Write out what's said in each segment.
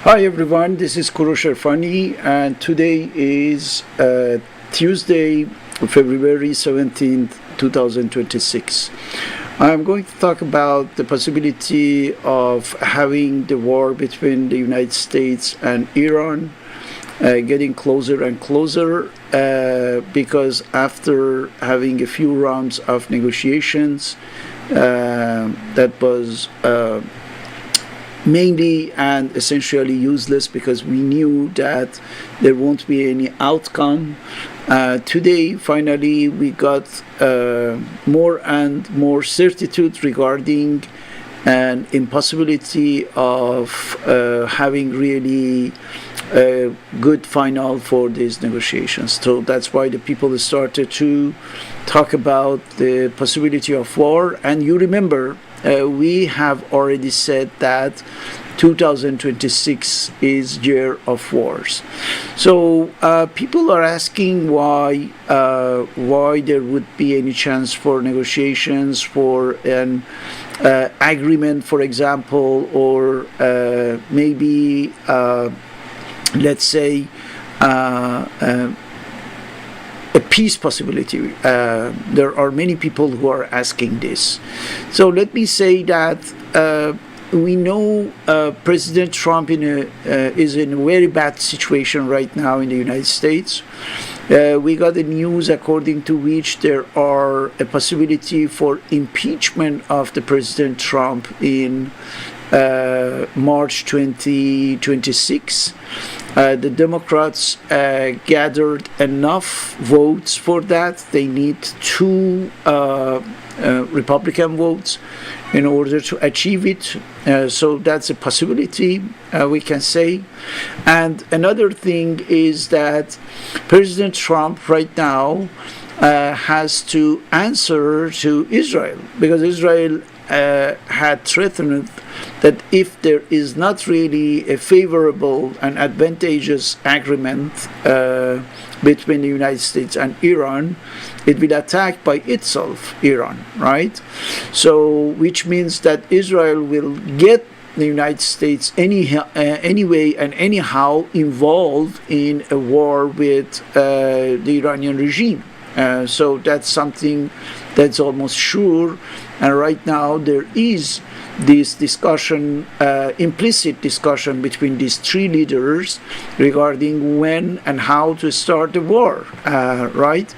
Hi everyone, this is Korosh Erfani, and today is Tuesday, February 17th, 2026. I'm going to talk about the possibility of having the war between the United States and Iran getting closer and closer because after having a few rounds of negotiations that was mainly and essentially useless because we knew that there won't be any outcome. Today, finally, we got more and more certitude regarding an impossibility of having really a good final for these negotiations. So that's why the people started to talk about the possibility of war. And you remember, we have already said that 2026 is year of wars. So people are asking why there would be any chance for negotiations, for an agreement, for example, or maybe let's say a peace possibility. There are many people who are asking this. So let me say that we know President Trump is in a very bad situation right now in the United States. We got the news according to which there are a possibility for impeachment of the President Trump in March 2026. The Democrats gathered enough votes for that. They need two Republican votes in order to achieve it. So that's a possibility, we can say. And another thing is that President Trump right now has to answer to Israel, because Israel had threatened that if there is not really a favorable and advantageous agreement between the United States and Iran, it will attack by itself Iran, right? So, which means that Israel will get the United States anyway and anyhow involved in a war with the Iranian regime. So that's something that's almost sure. And right now there is this discussion, implicit discussion between these three leaders regarding when and how to start the war, right?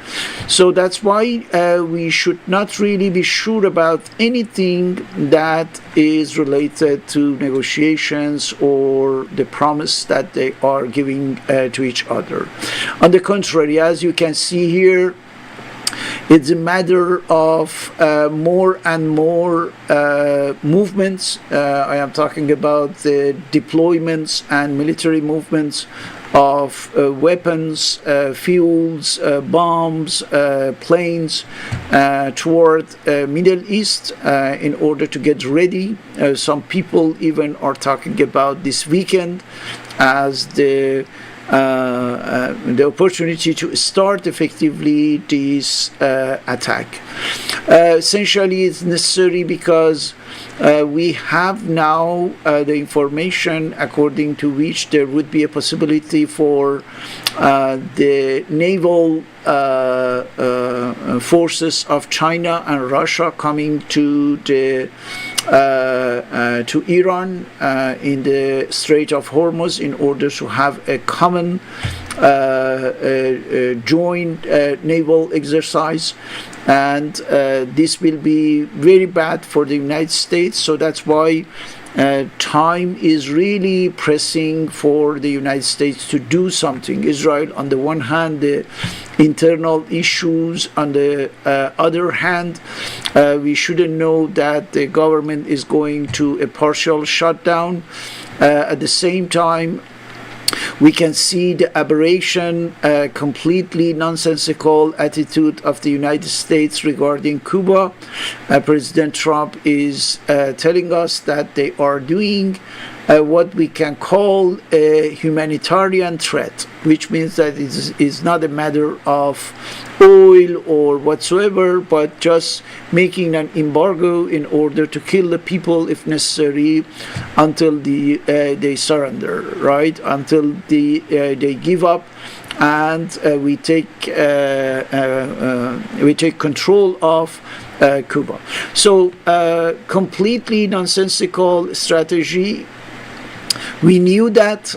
So that's why we should not really be sure about anything that is related to negotiations or the promise that they are giving to each other. On the contrary, as you can see here, it's a matter of more and more movements. I am talking about the deployments and military movements of weapons, fuels, bombs, planes toward Middle East in order to get ready. Some people even are talking about this weekend as the opportunity to start effectively this attack. Essentially, it's necessary because we have now the information according to which there would be a possibility for the naval forces of China and Russia coming to Iran in the Strait of Hormuz in order to have a common joint naval exercise. And this will be very bad for the United States. So that's why time is really pressing for the United States to do something. Israel, on the one hand, the internal issues. On the other hand, we shouldn't know that the government is going to a partial shutdown. At the same time, we can see the aberration, completely nonsensical attitude of the United States regarding Cuba. President Trump is telling us that they are doing what we can call a humanitarian threat, which means that it is not a matter of oil or whatsoever, but just making an embargo in order to kill the people if necessary until they surrender, right? Until they give up, and we take control of Cuba. So completely nonsensical strategy. We knew that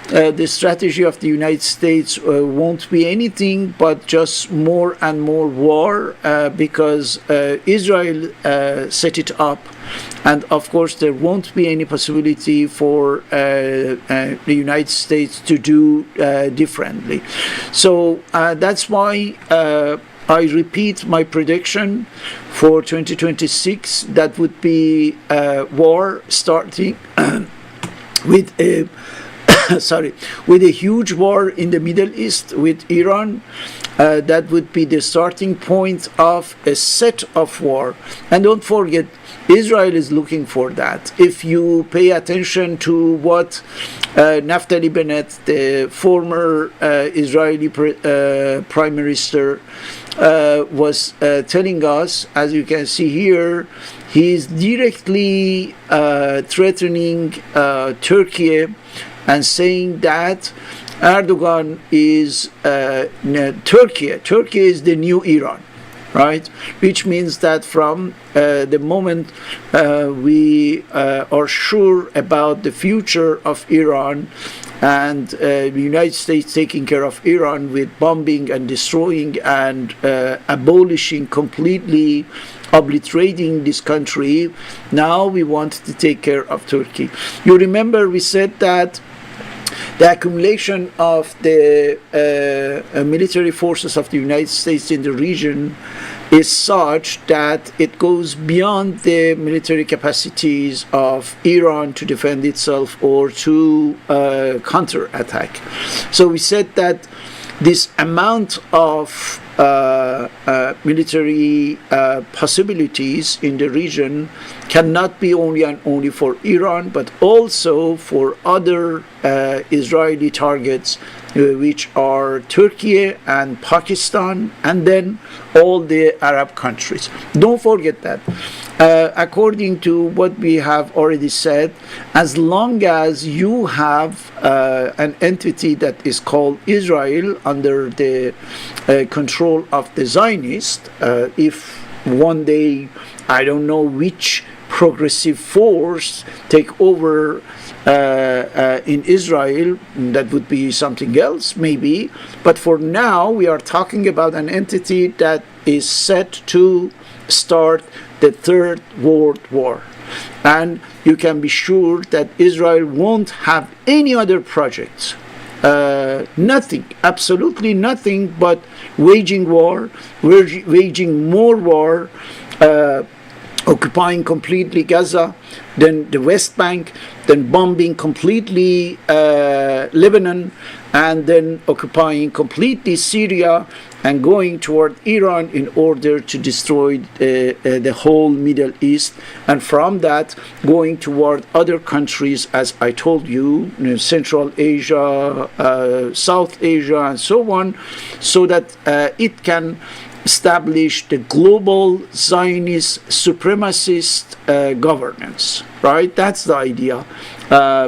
the strategy of the United States won't be anything but just more and more war, because Israel set it up, and of course there won't be any possibility for the United States to do differently. So that's why I repeat my prediction for 2026. That would be war starting with a with a huge war in the Middle East with Iran. That would be the starting point of a set of war. And don't forget, Israel is looking for that. If you pay attention to what Naftali Bennett, the former Israeli prime minister, was telling us, as you can see here, he is directly threatening Turkey and saying that Erdogan is Turkey is the new Iran, right? Which means that from the moment we are sure about the future of Iran, and the United States taking care of Iran with bombing and destroying and abolishing, completely obliterating this country, now we want to take care of Turkey. You remember we said that the accumulation of the military forces of the United States in the region is such that it goes beyond the military capacities of Iran to defend itself or to counterattack. So we said that this amount of military possibilities in the region cannot be only and only for Iran, but also for other Israeli targets, which are Turkey and Pakistan, and then all the Arab countries. Don't forget that. According to what we have already said, as long as you have an entity that is called Israel under the control of the Zionists, if one day, I don't know which progressive force take over in Israel, that would be something else maybe, but for now we are talking about an entity that is set to start the Third World War, and you can be sure that Israel won't have any other projects, nothing, absolutely nothing, but waging war, waging more war, occupying completely Gaza, then the West Bank, then bombing completely Lebanon, and then occupying completely Syria and going toward Iran in order to destroy the whole Middle East, and from that going toward other countries, as I told you, Central Asia, South Asia, and so on, so that it can establish the global Zionist supremacist governance, right? That's the idea,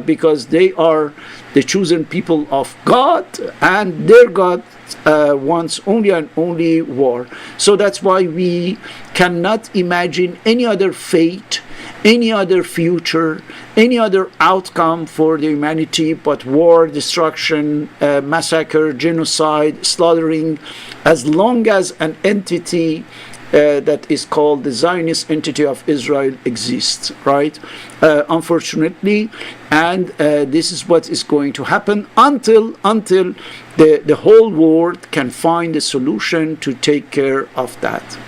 because they are the chosen people of God, and their God wants only and only war. So that's why we cannot imagine any other fate, any other future, any other outcome for the humanity but war, destruction, massacre, genocide, slaughtering, as long as an entity that is called the Zionist entity of Israel exists, right? Unfortunately, and this is what is going to happen until the whole world can find a solution to take care of that.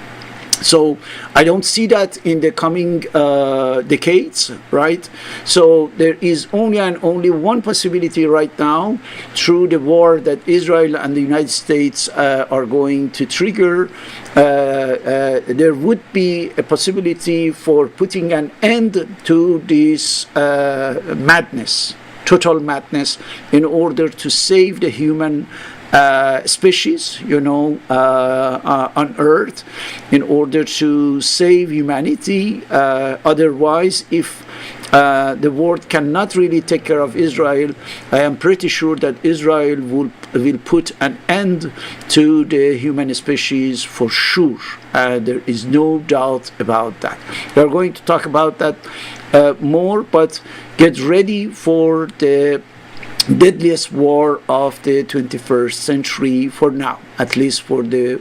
So I don't see that in the coming decades, right? So there is only one possibility right now through the war that Israel and the United States are going to trigger. There would be a possibility for putting an end to this madness, total madness, in order to save the human species, on Earth, in order to save humanity. Otherwise, if the world cannot really take care of Israel, I am pretty sure that Israel will put an end to the human species for sure. There is no doubt about that. We are going to talk about that more, but get ready for the deadliest war of the 21st century for now, at least for the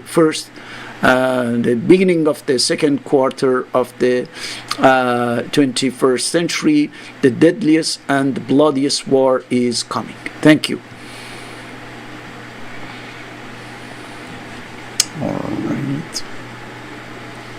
beginning of the second quarter of the 21st century. The deadliest and the bloodiest war is coming. Thank you. All right.